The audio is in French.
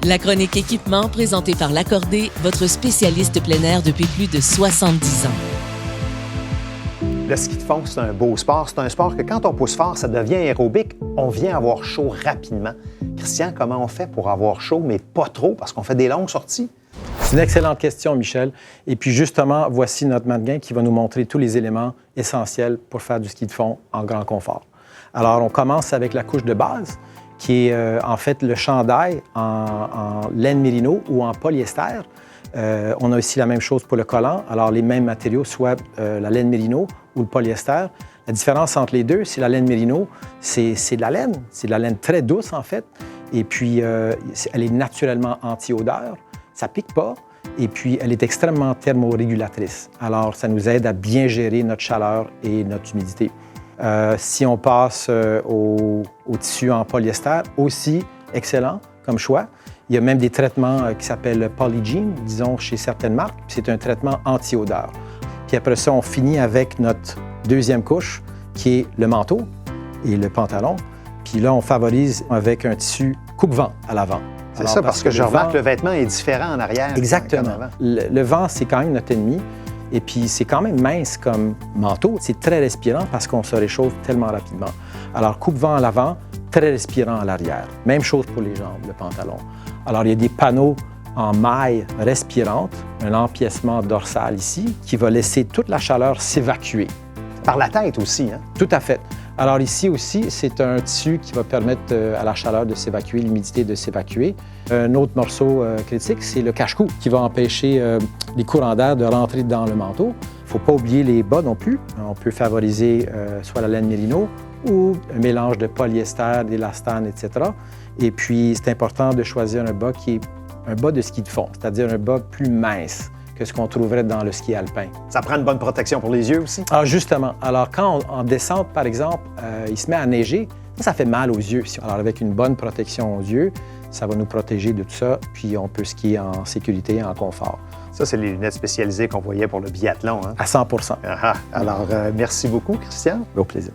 La chronique équipement présentée par L'Accordé, votre spécialiste plein air depuis plus de 70 ans. Le ski de fond, c'est un beau sport. C'est un sport que quand on pousse fort, ça devient aérobique. On vient avoir chaud rapidement. Christian, comment on fait pour avoir chaud, mais pas trop, parce qu'on fait des longues sorties? C'est une excellente question, Michel. Et puis justement, voici notre mannequin qui va nous montrer tous les éléments essentiels pour faire du ski de fond en grand confort. Alors, on commence avec la couche de base, qui est en fait le chandail en laine mérino ou en polyester. On a aussi la même chose pour le collant. Alors, les mêmes matériaux, soit la laine mérino ou le polyester. La différence entre les deux, c'est la laine mérino, c'est de la laine. C'est de la laine très douce, en fait. Et puis, elle est naturellement anti-odeur. Ça ne pique pas. Et puis, elle est extrêmement thermorégulatrice. Alors, ça nous aide à bien gérer notre chaleur et notre humidité. Si on passe au tissu en polyester, aussi excellent comme choix. Il y a même des traitements qui s'appellent Polygiene, disons, chez certaines marques. C'est un traitement anti-odeur. Puis après ça, on finit avec notre deuxième couche, qui est le manteau et le pantalon. Puis là, on favorise avec un tissu coupe-vent à l'avant. C'est ça, parce que je remarque que le vêtement est différent en arrière. Exactement. Le vent, c'est quand même notre ennemi. Et puis, c'est quand même mince comme manteau. C'est très respirant parce qu'on se réchauffe tellement rapidement. Alors, coupe-vent à l'avant, très respirant à l'arrière. Même chose pour les jambes, le pantalon. Alors, il y a des panneaux en maille respirante, un empiècement dorsal ici, qui va laisser toute la chaleur s'évacuer. Par la tête aussi, hein? Tout à fait. Alors ici aussi, c'est un tissu qui va permettre à la chaleur de s'évacuer, l'humidité de s'évacuer. Un autre morceau critique, c'est le cache-cou qui va empêcher les courants d'air de rentrer dans le manteau. Il ne faut pas oublier les bas non plus. On peut favoriser soit la laine mérino ou un mélange de polyester, d'élastane, etc. Et puis, c'est important de choisir un bas qui est un bas de ski de fond, c'est-à-dire un bas plus mince que ce qu'on trouverait dans le ski alpin. Ça prend une bonne protection pour les yeux aussi? Alors justement, quand en descente, par exemple, il se met à neiger, ça fait mal aux yeux. Alors avec une bonne protection aux yeux, ça va nous protéger de tout ça, puis on peut skier en sécurité, en confort. Ça, c'est les lunettes spécialisées qu'on voyait pour le biathlon, hein? À 100 %. Alors, merci beaucoup, Christian. Au plaisir.